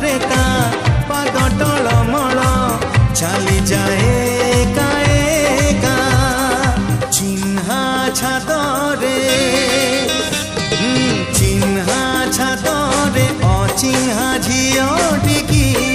रे का पाद टलमल चली जाए का चिन्हा छातरे चिन्हा छातरे अचिन्हा झियोटिकी